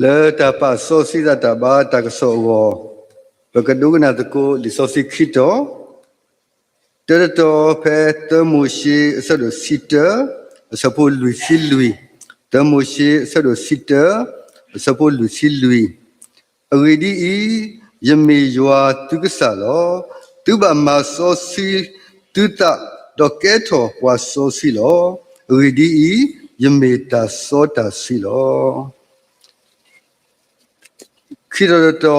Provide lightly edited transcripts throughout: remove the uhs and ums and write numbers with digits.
Le tapa sosi da taba taksowo bakadugna tko li sosi khito terto pe temushi sado sita sapo lui silui temushi sado sita sapo lui silui awedi I yemi ywa tuksalo tuba ma sosi tuta doketo wa sosi lo awedi I yemi ta sota silo Kiroto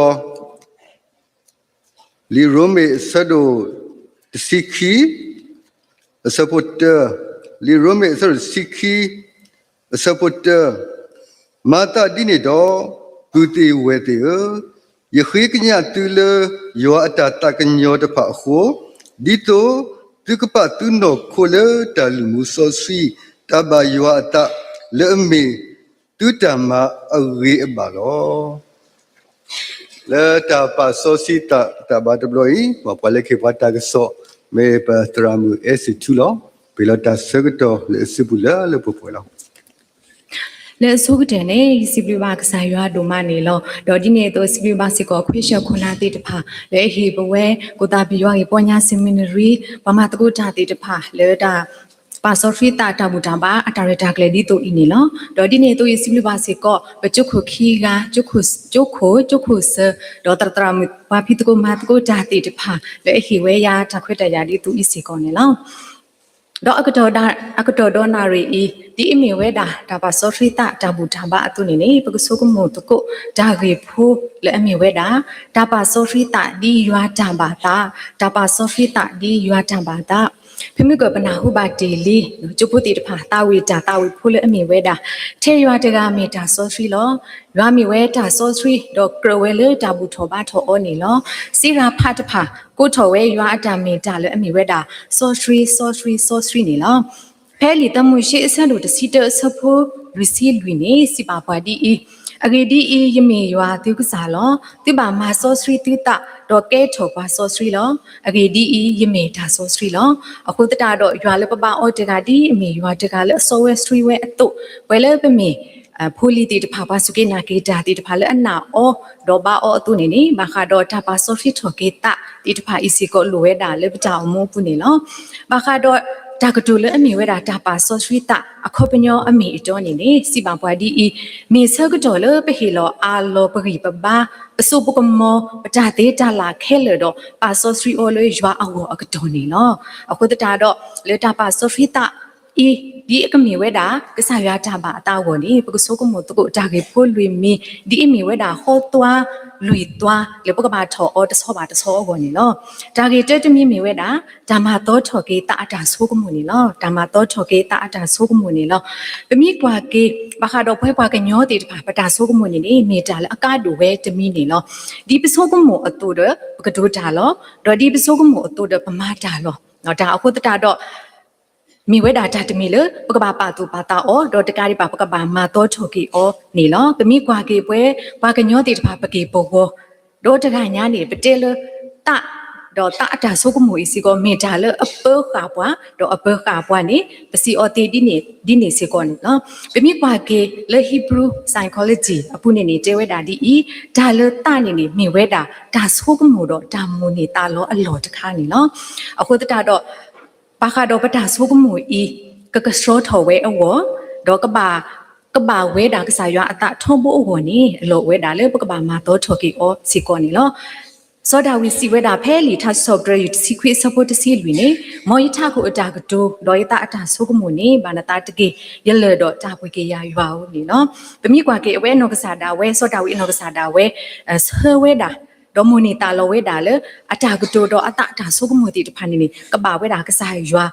li rome sado sikhi supporter li rome sado sikhi supporter mata dine do tuti wete ye khiknya tule yo ata takanyo de pha kho dito tukpa tuno khole talu sosi taba yo ata le me tutama awi balo Le tapa sosi ta batabloi mapale ke pata keso me pa tramu esi tulo pilota segto le sibula le popola Le sogdene sibliba ksaywa domani lo dodine to sibliba siko khwisha khuna ti tpha le hi bwe kota biwa gi ponya seminary pamatko ta ti tpha le da Pasofri tata budamba atareta kledi to inilo dodine to sibliba siko bechukhu khiga chukhu se dotratra papitko matko ta ti tpha le hi we ya takhweta ya di tu isiko ne lo do akato donari di imi weda tapa sofrita tabu tamba atuni ne pagsukumo toko dagi phu le imi weda tapa sofrita di ywa tamba ta tapa sofrita di ywa tamba ta phimi ko bana hu ba daily chuputi tpha tawi phu le imi weda the ywa taga meta sofri lo ywa mi weda sofri do krowele tabu thoba tho oni lo sira pha tpha ko tho we ywa atami ta le imi weda sofri ni lo pheli tamu shi asalo de sita sapho receive ni sipa padi I agedi I yemi ywa tu ksa lo tiba ma sofri tita do ke tho pa sofri lo agedi I yemi ta sofri lo akhutata do ywa le papa o de ga di mi ywa de ga le so we street we ato we le pe mi pholi ti tpha pa suke na ke ta ti tpha le ana o do ba o atu ni ni ba kha do ta pa sofri tho ke ta ti tpha isi ko lo we da le pta mo pu ni lo ba kha do Takatule ami weda tapa sosrita akopenyo ami ito ni si bangpadi I mi sagdole pehilo alo pagibaba pasupukomo patate tala khele do pa sosri olo ywa awo akdoni no akodata do le tapa sosrita I di akami weda kasaya taba tawo ni pagsukomo to dage polwi mi di mi weda hotwa lui twa le pokaba tho o tso ba tso go ni lo dage tetmi mi weda dama to tho ke ta ata so ko mu ni lo dama to tho ke ta ata so ko mu ni lo pemi kwa ke ba kha do phwe kwa ke nyo ti ba ta so ko mu ni mi ta le aka do we tmi ni lo di pso ko mu atu de ka do ta lo do di pso ko mu atu de pama ta lo no da akota do mi weda ta tmi le pokaba pa tu pa ta o do ta ka ri pa pokaba ma to tho ke o ni lo pemi kwa ke pwe kwa ke nyo ti ba pa ke po go do ta ka nya ni pte le ta do ta ta so ko mu isi ko me ta le appo kha pwa do appo kha pwa ni pasi o te di ni se ko ni no pemi kwa ke le Hebrew psychology apu ni te weda di I da le ta ni mi weda da so ko mu do da mu ni ta lo a lo ta kha ni no akho ta do pa kha do pata so ko mu I ka stro tho we awo do ka ba we da ka sa ywa ata thom bo awo ni lo we da le ka ba ma to tho ki o si ko ni lo so da we si we da phe li tha software you secret support si lwi ni mo yi tha ko ata ka do do yi ta ata so ko mu ni ba na ta ta ke ye le do ta pwe ke ya ywa o ni no pemi kwa ke we no ka sa da we so da we no ka sa da we so we da do mo ni ta lo we da le ata ka do ata so ko mu ti ta pha ni ka ba we da ka sa ywa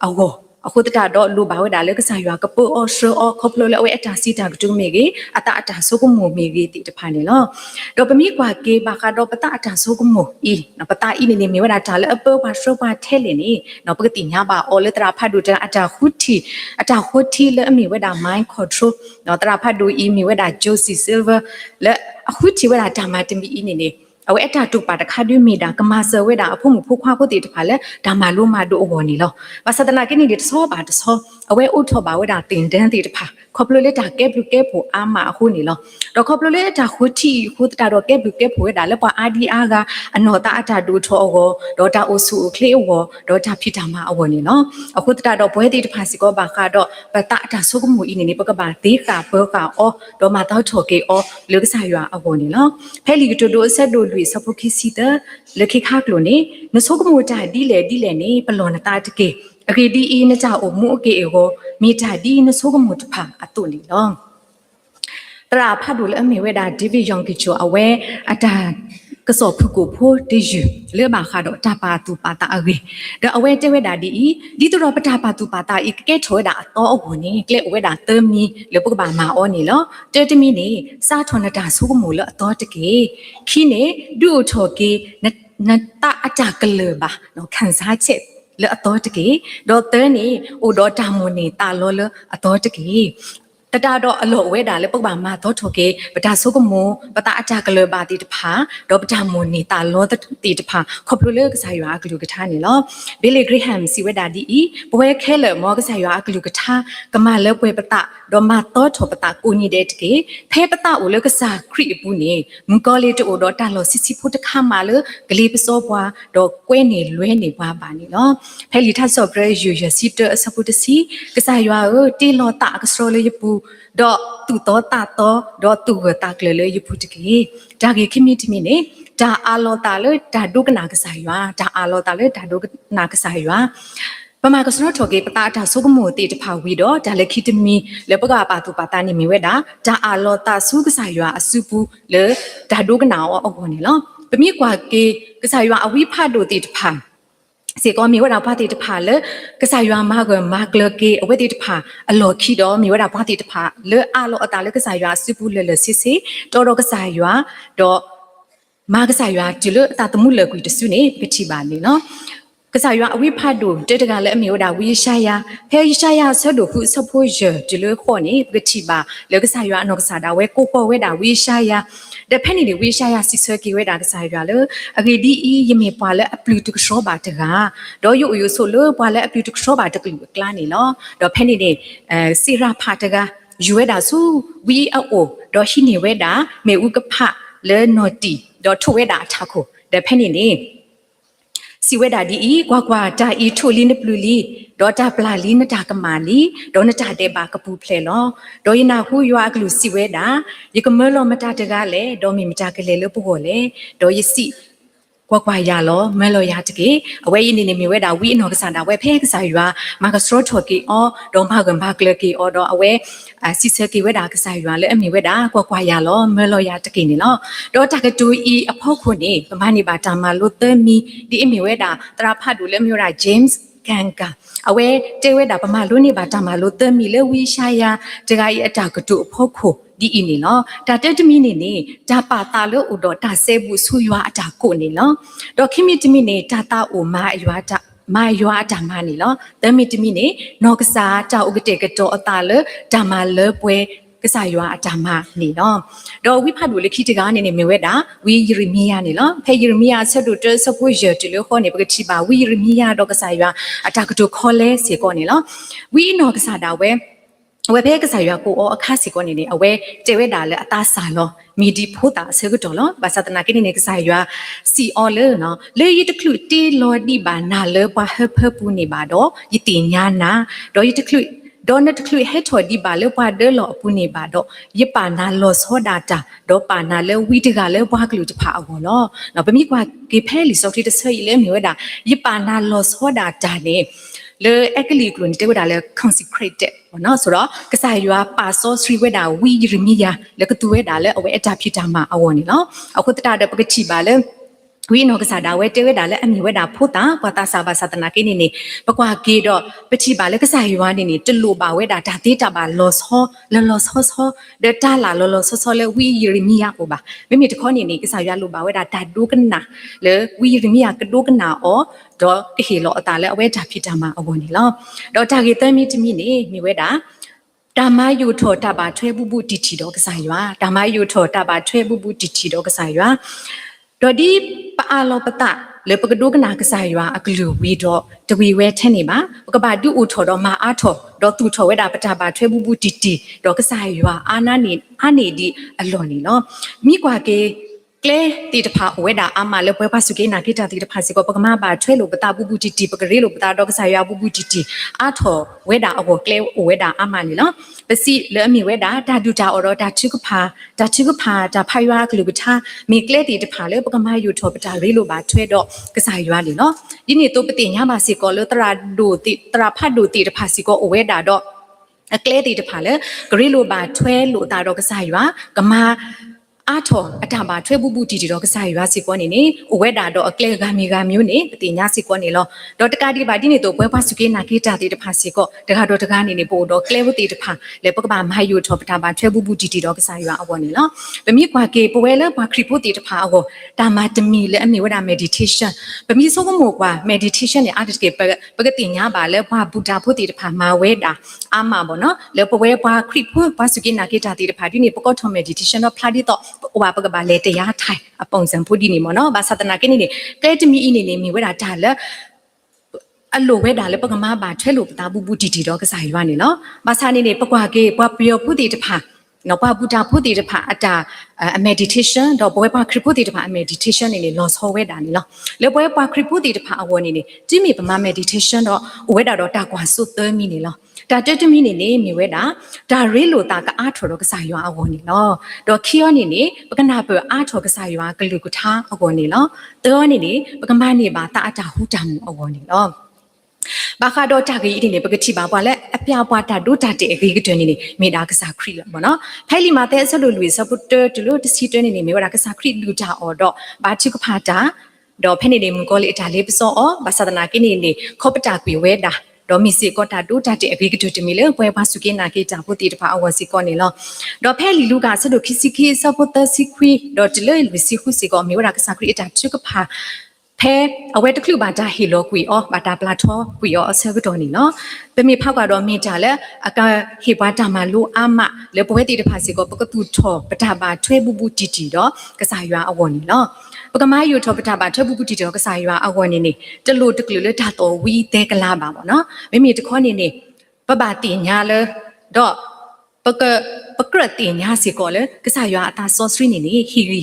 awo အခုတတာတော့လူဘာဝဒါလေကစားရွာကပိုအော်ရှောအော်ခေါပလိုလေဝဲအတာစီတာကတူမေကြီးအတာအတာဆိုကမိုမေကြီးတိတဖာနေလောတော့ပမိကွာကေဘာကတော့ပတာအတာဆိုကမိုဤနော်ပတာဤနေမေဝဒါတာလေအပေါ်ပါရှောပါထဲလေနေနော်ပကတိညာပါအော်လေတရာဖတ်ဒူတအတာခုတီလေအမေဝဒါမိုင်းကွန်ထရိုနော်တရာဖတ်ဒူဤမေဝဒါဂျိုစီဆယ်ဗာလေအခုတီဝဒါတာမတမီဤနေအဝဲအတာတူပါတခါတွမီတာကမဆဝဲတာအဖို့မဖို့ခွာဖို့တေတဖာလဲဒါမှလို့မတို့အဝေါ်နေလောဘာသဒနာကိနေတဆောပါတဆောအဝဲဥထောပါဝဲတာတင်တန်းတေတဖာခေါပလိုလေတာကဲဘလူကဲဖို့အာမအခုနေလောတော့ခေါပလိုလေတာခုတီခုတာတော့ကဲဘလူကဲဖို့ဝဲတာလဲပွာအာဒီအာကအနော်တာအတာတူထောအောတော့တာအိုဆူကလေအောတော့တာဖိတာမအဝေါ်နေလောအခုတာတော့ဘွဲတေတဖာစီကောပါကတော့ပတာအတာဆုကမှုဤနေပကပါတေကာဘောကအောတော့မတော့ထော်ကေအောလူကစားရွာအဝေါ်နေလောဖဲလီကတိုဒိုဆက်ဒိုစပခိစီတလခိခါကလိုနေနဆုကမိုတာဒီလေနေပလောနတာတကေအကေဒီအင်းနကြအိုမူအကေအောမိတာဒီနဆုကမိုတဖာအတုနေလောတရာဖတ်ဒူလအမေဝဲဒါဒီဗီယောင်ကီချိုအဝဲအတာကစောဖုကိုဖိုတေယူလေဘာခါတော့တပါတူပါတာအဝဲဒါအဝဲတဲဝဲဒါဒီတော့ပတာပါတူပါတာဤကဲထောဒါတော့အဝင်နေကလေဝဲဒါသမီလေပုကပါမာအောနေလောတဲတမီနေစာထွန်နတာဆုကမိုလအတော်တကေခီနေဒူထောကေနတာအကြကလေပါနော်ခန်းစားချက်လေအတော်တကေတော့တဲနေအိုတော့တာမွန်နေတာလောလအတော်တကေတတာတော့အလောဝဲတာလေပုတ်ပါမှာတော့ထော်ကေပတာဆုကမောပတာအကြကလပါတီတဖာတော့ပတာမွန်နေတာလောတီတဖာခေါပလိုလေကစားရွာကလူကထားနေလောဘီလီဂရီဟမ်စီဝဲတာဒီဘွဲခဲလေမောကစားရွာကလူကထားကမလေပွဲပတာတော့မတော့ထော်ပတာကိုညီတဲ့တကေဖဲပတာအိုလေကစားခရီပူနေငကောလေးတိုတော့တာလောစစ်စစ်ဖို့တခါမှလေဂလီပစောပွားတော့ကွဲနေလွဲနေပွားပါနေလောဖဲလီထဆော့ဘရယူရစီတအစပုတစီကစားရွာတီလောတာကစရောလေပူတော့သူတော့တာတော့သူကတာကလေရဖူတကေဒါကေခိမီတမီနေဒါအာလောတာလေဒါဒုကနာကစားရွာဒါအာလောတာလေဒါဒုကနာကစားရွာပမာကစနောထောကေပတာတာဆုကမိုတေတဖာဝီတော့ဒါလေခိတမီလေပကပါတူပါတာနေမီဝဲဒါဒါအာလောတာဆုကစားရွာအစုပူလေဒါဒုကနာအောအောနေလောပမိကွာကေကစားရွာအဝိဖတ်တို့တေတဖာစေကောမြေဝဒါဘာတိတဖာလေကစားရွာမကမကလကေအဝဲတိတဖာအလော်ခီတော့မြေဝဒါဘာတိတဖာလေအလောအတာလေကစားရွာစုပူလေစစ်စစ်တော်ကစားရွာတော့မကစားရွာဒီလေအတာတမှုလေကွီတဆုနေပတိပါနေနော်ကစားရွာအဝိဖတ်တို့တတကလည်းအမြေဝဒါဝီရှာယာဖဲရှာယာဆဒိုခုစဖိုးရဒီလေခေါ်နေပတိပါလေကစားရွာအနောကစားတာဝဲကိုပေါ်ဝဲဒါဝီရှာယာတဖက်နေဝေရှာယာစီဆွဲကေဝဲတာကစားရွာလေအဂေဒီအီယမေပွာလေအပလူတကရှောပါတကတော့ယိုယိုဆိုလေပွာလေအပလူတကရှောပါတကလူကလာနေလောတော့ဖက်နေစီရာဖာတကယူဝဲတာဆူဝီအိုတော့ရှိနေဝဲတာမေဥကဖလေနော်တီတော့ထိုဝဲတာထခုတဖက်နေစီဝဲတာဒီကွာတာဤထိုလီနပလူလီဒေါ်တာပလာလီနတာကမာလီဒေါ်နတာတဲ့ပါကပူဖလေလောဒေါ်ယနာဟူရွာကလူစီဝဲတာယကမလောမတာတကလည်းဒေါ်မီမတာကလေးလို့ပို့လေဒေါ်ယစီကွာရလောမဲလောရတကေအဝဲယင်းနေမြဝဲတာဝီအနော်ကစန်တာဝဲဖဲကစားရွာမာကစထရိုထော်ကီအော်ဒေါ်ဘာကံဘာကလကီအော်ဒေါ်အဝဲစီဆက်ကီဝဲတာကစားရွာလဲအမြဝဲတာကွာရလောမဲလောရတကေနေလောဒေါ်တကတူအီအဖောက်ခုနေပမနေပါတာမလို့သမီဒီအမြဝဲတာတရာဖတ်တူလဲမျိုးတာ James ကန်ကအဝဲတဲဝဲတာပမာလို့နေပါတာမလို့သမီလဲဝီရှာယာတကကြီးအတာကတူအဖောက်ခုဒီအင်းနေနော်ဒါတက်တမီနေဒါပါတာလို့ဥတော်ဒါဆဲဘူးဆူရွာအတာကိုနေနော်တော့ခိမီတမီနေဒါတာအိုမာရွာတာမာရွာတာမနေနော်တမီတမီနေနောကစားတောက်ဥကတဲ့ကတော့အတာလေဒါမလဲပွဲကစားရွာအတာမနေနော်တော့ဝိဖတ်လို့လေခိတကားနေမြဝဲတာဝီယရမီယာနေနော်ဖဲယရမီယာဆက်တို့တဆဖို့ရတလို့ခေါ်နေပကတိပါဝီယရမီယာတော့ကစားရွာအတာကတော့ခေါ်လဲစီကောနေနော်ဝီနောကစားတာဝဲအဝဲဖဲကစားရွာကိုအခါစီကောနေနေအဝဲတဲဝဲတာလဲအသားစာလောမီဒီဖိုတာဆေကတော့လောဘာသာတနာကိနေကစားရွာစီအော်လဲနော်လေရတခလူတီလော်ဒီဘာနာလဲဘာဟပူနေပါတော့ယတိညာနာတော့ယတခလူဒေါ်နတခလူဟဲထော်ဒီဘာလဲဘာဒဲလော်ပူနေပါတော့ယပါနာလော်ဆောဒါတာတော့ပါနာလဲဝီတကလဲဘာကလူတဖာအော်လောနော်ပမိကွာကေဖဲလီစောက်တီတဆွေလဲမြဝဲတာယပါနာလော်ဆောဒါတာနေလေအကလီကလွန်တေဝဒါလေ consecrated ဘောနော်ဆိုတော့ကစားရွာပါဆောစရီဝဲတာဝီရမီယာလေကတူဝဲတာလေအဝဲအတာဖြစ်တာမှာအဝေါ်နေနော်အခုတတာတဲ့ပကတိပါလေ วินอกษาดาเวเตเวดาและอมีเวดาพูตาปตาสาบาสตนาเกนี่นี่ปกว่าเกดปฏิบาเลกษายวานี่ตลูบาเวดาดาติตาบาลอซอลอซอซอเดตาลาลอซอซอเลวิยิริมียาโอบาไม่มีตะข้อนี่กษายาลูบาเวดาดาดูกันนะเลวิยิริมียากดูกันนะอ๋อดอเฮลอตาและเวดาพิตามาอวนี่ลอดอจาเกเตมีตมีนี่มีเวดาตามาอยู่โถตาบาช่วยบุบุติติดอกษายวาตามาอยู่โถตาบาช่วยบุบุติติดอกษายวาดอดีปะอาโลปะตะเลปกดูกนากษายวาอักลูวีดอตวีเวเทนี่บาปกบาดูอุโถดอมาอาโถดอตูโถเวดาปะตาบาช่วยบุบุติติดอกษายวาอานานีอานีดีอลอนี่เนาะมีกว่าเกเลตีตะพาเวดาอามาเลปปาสุเกนากิตาตีตะพาสิกปกมาบาช่วยโลปตาบุบุติติปกเรโลปตาดอกษายวาบุบุติติอาโถเวดาอโกเคลเวดาอามานี่เนาะปสิเลอมีเวดาดาดูจาอรดาชิกพาดาพายากลุกทามีเกลตีตะพาเลปกมาอยู่โถปตาเรโลบาช่วยดอกกษายวานี่เนาะดินี่ตัวปติญาบาสิกเลตราดูติตราพาดูติตะพาสิกเวดาดอกเกลตีตะพาเลกเรโลบาช่วยโลตาดอกกษายวากมาอาทออัตบาช่วยบุบุติดอกษายวาสิกวนี่เวดาดอกเกลกามีกามิวนี่ปติญาสิกวนี่ลอดอกตะกาดีบาดินี่ตัวเปปาสุเกนากิตาติตะพาสิกตะกาดอกตะกานี่โปดอกเกลวติตะพาเลปกบามายูทอปตาบาช่วยบุบุติดอกษายวาอวนี่ลอปมีกว่าเกปเวเลปาคริโปติตะพาอตามาตมีเลอมีเวดาเมดิเทชันปมีโซกโมกว่าเมดิเทชันเนี่ยอาจจะเกปกติญาบาเลปาบุดาพุติตะพามาเวดาอามาบ่เนาะเลปเวปาคริโปปาสุเกนากิตาติตะพาดินี่ปกทอเมดิเทชันเนาะพลาดิตอว่าปกบาเลตยาไทยอปองสังพูดีนี่มอเนาะบาสัตนาเกนี่นี่เกตมีอีนี่มีเวดาจาละอโลเวดาเลปกมาบาช่วยลูกตาบุบุติดอกษายวานี่เนาะบาซานี่ปกว่าเกปเปียวพูติตะพาเนาะปาบุดาพูติตะพาอตาmeditation ดอกบวยปาคริพูติตะพา meditation นี่ลอซอเวดานี่เนาะเลบวยปาคริพูติตะพาอวนี่จิมีปมา meditation ดอกเวดาดอกตากว่าสุดเตมีนี่เนาะตาเตมีนี่มีเวดาดาเรโลตากะอาทอดอกษายวาอวนี่เนาะดอกคิยอนี่ปกนาเปอาทอกษายวากลุกุทาอวนี่เนาะเตอนี่ปกมานี่บาตาอาจาหูจำอวนี่เนาะบาคาดอจากอีนี่ปกติบาบาและอปยาปาตาดูตาเตอกีกตนี่เมดากษาครีละบ่เนาะไผลิมาเตสลุลุซัพพอร์เตอร์ตลุตสิตนี่เมวดากษาครีลูจาออดบาชิกพาตาดอเพนี่มุงกอลิตาเลปซอบาสตนากินี่ขอปตากีเวดาดอมิสิกอตาดูตาเตอกีกตติมิเลปวยปาสุกินากิจาพุติตะพาอวสิกอนี่ลอดอเพลิลูกาสดุคิสิกิซัพพอร์เตอร์สิควีดอตเลลุสิคุสิกอเมวดากษาครีตาชิกพาแพ้เอาไว้ตะคลุบาดาฮิโลกุยอบาดาปลาทอกุยอเซกตอนี่เนาะเป็นมีภาคว่าดอมีจาและอากาฮิบาดามาลูอามาเลปเวติตะภาสิกปกตูทอปตาบาช่วยบุบุติติดอกษายวาอวนี่เนาะปกมาอยู่ทอปตาบาช่วยบุบุติติดอกษายวาอวนี่จะโลตะกลือเลดาโตวีเตกลาบาบ่เนาะไม่มีตะข้อนี่ปบาติญาเลดอปกติญาสิกอเลกษายาตาซอสรีนี่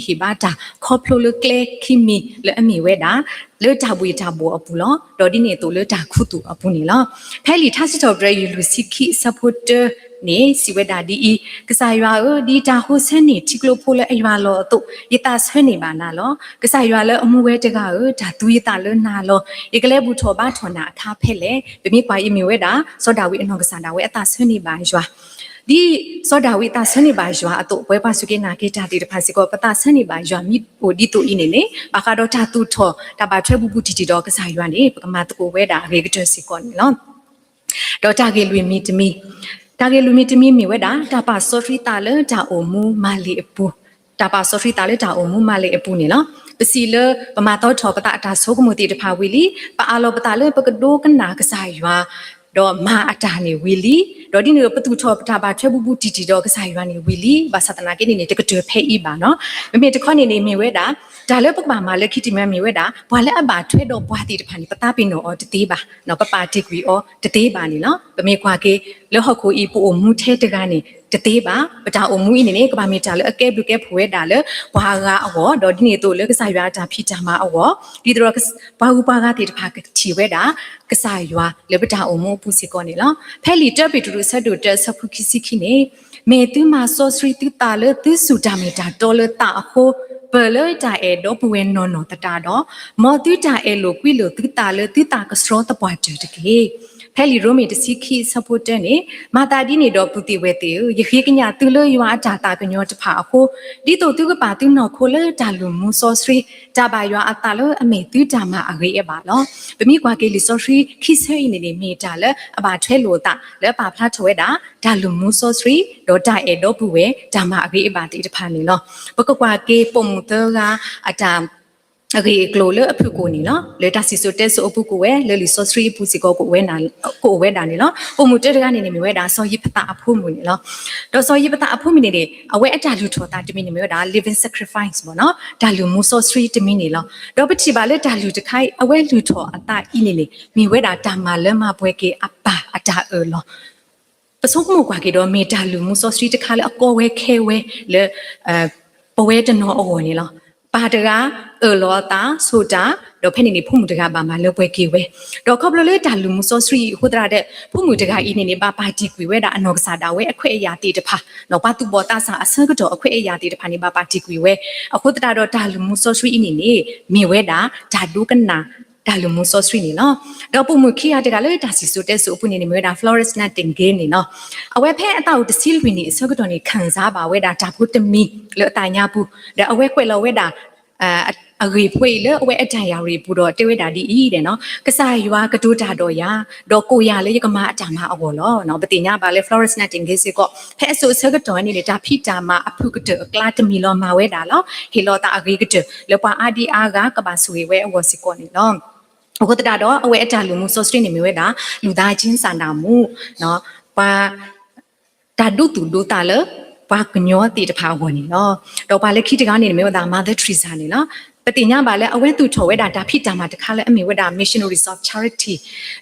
ฮิบาดาคอพโลเลเกลคิมีเลอมีเวดาเลจาบุยจาบัวอปุลอดอดิเนโตเลจาคุตุอปุนี่ลอแพลิทัสตอเรยูลุสิคิซัพพอร์เตอร์นี่สิเวดาดีกษายาดีจาโฮเซนี่ทิกโลโพเลอยวาลอตุยตาเซนี่บานาลอกษายาเลอมูเวตกาจาตุยตาเลนาลออีกเลบุทอบาทอนาทาเพเลเปมีกว่าอีมีเวดาโซดาวิอนอกษาดาเวตาเซนี่บาจวาဒီစောဒဝိတာဆနိပါရွာအတုပွဲပါစုကေနာကေတာတိတဖာစီကောပတာဆနိပါရွာမိပိုဒီတူအင်းနေဘာခါတော့တာတူထောတပါထွဲဘူးဘူးတီတီတော့ကစားရွာနေပကမာတကိုဝဲတာရေကတစီကောနော်တော့တာကေလွေမီတမီတာကေလွေမီတမီမိဝဲတာတပါစောဖရီတာလေတာအိုမူမာလီအပူတပါစောဖရီတာလေတာအိုမူမာလီအပူနေနော်ပစီလပမာတော့ထောပတာတာဆိုကမူတီတဖာဝီလီပအာလောပတာလေပကဒိုကနာကစားရွာတော့မာအတာနေဝီလီတော့ဒီနေပတူထောပတာပါထွဲဘူးဘူးတီတီတော့ကစားရွာနေဝီလီဘာသတနာကိနေတကတွဖဲဤပါနော်မမေတခွနေနေမြင်ဝဲတာဒါလည်းပကပါမာလည်းခိတိမမြင်ဝဲတာဘွာလည်းအပါထွဲတော့ဘွာတီတဖာနေပတာပင်တော့တသေးပါနော်ပပါတိကွီအောတသေးပါနေနော်ပမေခွာကေလောဟခုဤပူအမှုထဲတကနေတသေးပါပတာအမှုဤနေကပါမေတာလည်းအကဲဘလူကဲဖွဲတာလည်းဘွာကအဝေါ်တော့ဒီနေတော့လည်းကစားရွာတာဖိတာမှာအဝေါ်ဒီတော့ဘာဟုပါကတိတဖာချီဝဲတာကစားရွာလေပတာအမှုပူစီကောနေလားဖဲလီတက်ပီတူဆက်တူတက်ဆဖုခိစီခိနေမေတူမာဆောစရီတူတာလေသူစုတာမေတာတော်လေတာဟိုเปลเลยจ่าเอดอปเวนนตะตาดอมอตุจ่าเอโลกุยโลตุตาเลตุตากะสรอตะปวาเจตะเก ဖဲလီရိုမီတစီခီစပိုတဲနေမာတာဒီနေတော့ပူတီဝဲတေရခေကညာတူလရွာတာတာကညောတဖာခိုဒီတိုသူကပါတူနော်ခိုလေတာလူမူဆောစရီတာဘာရွာအတာလအမေတူတာမအရေးအပါလောဗမီကွာကေလီဆောစရီခိဆေနေနေမေတာလအပါထွဲလို့တာလဲပါဖလားထွဲတာဒါလူမူဆောစရီဒေါ်တာအေဒေါ်ဘူးဝဲဒါမအရေးအပါတေတဖာနေလောဘကကွာကေပုံမတကအတာအကေကလိုလအဖုကိုနီနော်လေတာစီဆိုတက်ဆိုအဖုကိုဝဲလေလီဆိုစရီပူစီကိုဝဲနာကိုဝဲတာနီနော်ပုံမတက်တကနေနေမြဝဲတာဆောယိပတာအဖုမူနီနော်တော့ဆောယိပတာအဖုမီနေနေအဝဲအတာလူထောတာတမီနေမြဝဲတာ living sacrifice ပေါ့နော်ဒါလူမူဆိုစရီတမီနေလောတော့ပတိပါလေဒါလူတခိုင်အဝဲလူထောအတာဤနေနေမြဝဲတာတာမလမပွဲကေအပါအတာလောပစုံမှုကွာကေတော့မေတာလူမူဆိုစရီတခါလေအကောဝဲခဲဝဲလေပဝဲတနော်အော်နီလောပါတကားလောတာဆိုတာတော့ဖက်နေနေဖုံမှုတကားပါမှာလောပွဲကေဝဲတော့ခေါပလလေတာလူမှုစောစရီဟိုတရာတဲ့ဖုံမှုတကားဤနေနေပါပါတီကွေဝဲတာအနောကစားတာဝဲအခွဲအရာတေတဖာတော့ပါတူပေါ်တာဆာအစကတော့အခွဲအရာတေတဖာနေပါပါတီကွေဝဲအခုတရာတော့တာလူမှုစောစရီဤနေနေမြင်ဝဲတာဓာတုကနာဒါလူမှုစောစရီနေနော်တော့ပုံမှုခိရတဲ့ကလည်းဒါစီဆိုတဲ့ဆိုအပုနေနေမြဲတာ florist nut တင်ဂင်းနေနော်အဝဲဖဲအတောက်တစီလဝင်နေအစကတော့နေခံစားပါဝဲတာဒါဖို့တမီလောအတိုင်ညာဘူးဒါအဝဲခွဲလောဝဲတာအဂေဖွေလေအဝဲအတန်ရာရီပူတော့တေဝဲတာဒီဤတဲ့နော်ကစားရွာကတိုးတာတော့ရာတော့ကိုရလေကမအတမအော်လောနော်ပတိညာပါလေ florist nut တင်ဂင်းစီကောဖဲဆိုစကတော့နေဒါဖိတာမအဖုကတကလာတမီလောမှာဝဲတာလောဟီလောတာအဂေကတလောပါအာဒီအာကကပါဆွေဝဲအဝစီကောနေလောအခုတတာတော့အဝဲအတာလူမှု social နေမျိုးတာလူသားချင်းစာနာမှုเนาะပါတာဒုတူဒုတာလပါကညောတီတဖာဝင်နေเนาะတော့ပါလက်ခိတကနေမျိုးတာ Mother Teresa နေเนาะပတိညာပါလဲအဝဲသူထော်ဝဲတာဒါဖိတာမှာတခါလဲအမေဝဲတာ missionaries of charity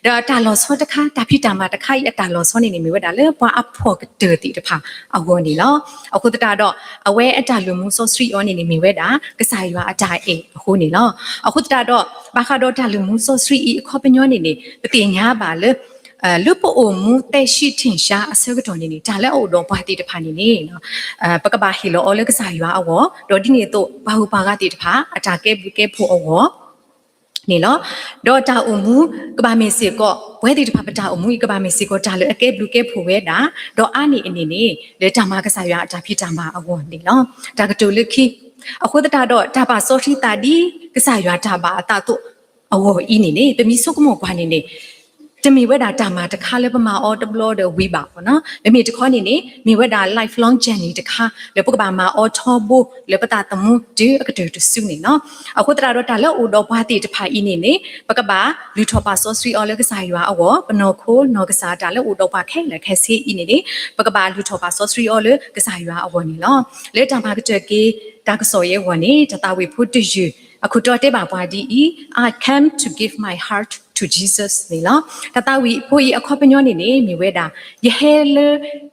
ဒါတာလောဆောတခါဒါဖိတာမှာတခါရတာလောဆောနေမျိုးဝဲတာလဲပွာအဖို့ကတေတီတဖာအဝနေလောအခုတတာတော့အဝဲအတာလူမှု social on နေမျိုးဝဲတာကစားရွာအတာအေအခုနေလောအခုတတာတော့ဘာခါတော့တာလူမှု social အခေါ်ပညောနေနေပတိညာပါလဲလူပိုအမှုတဲ့ရှိထင်ရှားအစကတော့နေနေဒါလည်းအိုတော့ဘာတီတဖာနေနေနော်ပကပါဟီလောအော်လကစားရွာအောတော့ဒီနေတော့ဘာဟုပါကတီတဖာအတာကဲဘူးကဲဖို့အောနေလောတော့တာအမှုကဘာမေစီကောဘွဲတီတဖာပတာအမှုကဘာမေစီကောဒါလည်းအကဲဘူးကဲဖို့ဝဲတာတော့အာနေအနေနေလေတာမကစားရွာအတာဖြစ်တာမအောနေလောဒါကတူလခိအခုတတာတော့ဒါပါစောရှိတာဒီကစားရွာဒါပါအတာတော့အောဤနေနေတမီစုကမောကွာနေနေတမီဝဲတာတာမာတခါလဲပမာအော်ဒဘလော်ဒဝီပါပေါ့နော်လေမီတခေါနေနေမီဝဲတာ lifelong journey တခါလေပုကပါမာအော်ထောဘိုလေပတာတမှုဒီအကတဲ့တဆုနေနော်အခုတရာတော့တာလဲအိုတော့ဘာတိတဖာဤနေနေပကပါလူထောပါဆောစရီအော်လေကစားရွာအောပနော်ခိုနော်ကစားတာလဲအိုတော့ဘာခဲလဲခဲစီဤနေနေပကပါလူထောပါဆောစရီအော်လေကစားရွာအောနေနော်လေတာဘာကတဲ့ကေတာကဆောရဲဝနေတတာဝေဖို့တယူအခုတော့တဲ့ပါပွားဒီ I came to give my heart to Jesus နေလားတတဝီဖို့ရအခေါ်ပညောနေနေမြဝဲတာယဟဲလ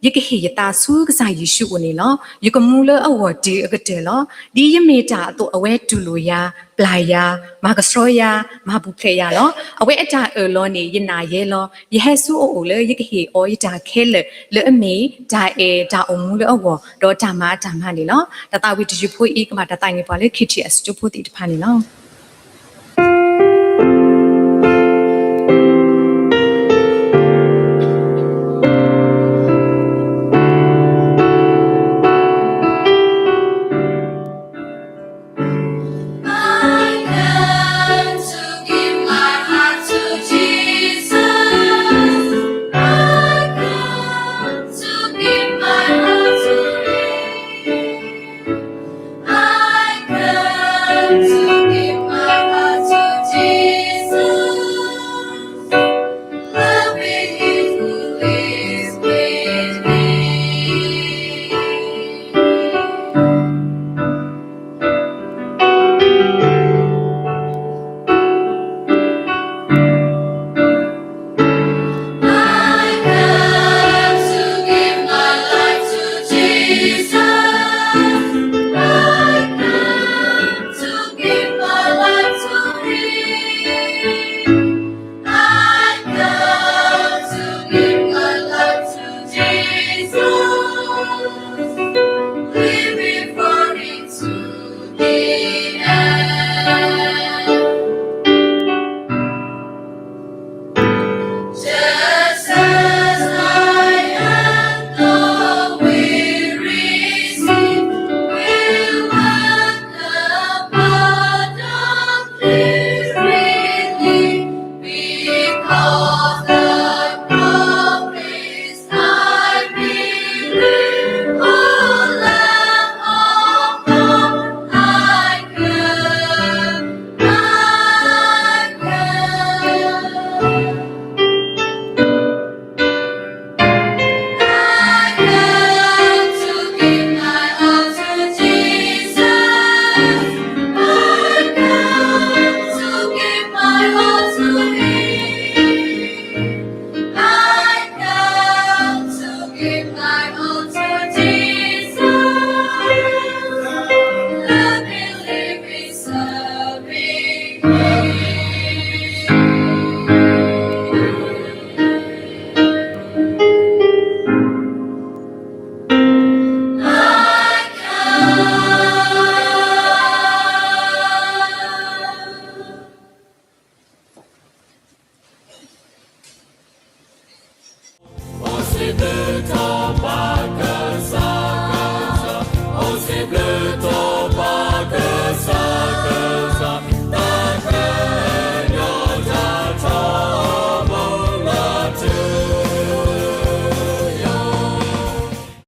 ယကဟေယတာဆုကစားယေရှုကိုနေလားယကမူလအဝဒီအကတဲ့လားဒီယမေတာအတော့အဝဲတူလိုယာပလာယာမာကစရောယာမာဘူးခေယာလားအဝဲအတာလောနေယနာရဲလောယဟဲဆုအိုလေယကဟေအောယတာခဲလေအမေဒါအေဒါအမူလအဝတော့ဓမ္မနေလားတတဝီတယူဖို့ဤကမှာတတိုင်နေပါလေခိချီအစတူဖို့တိတဖာနေလား I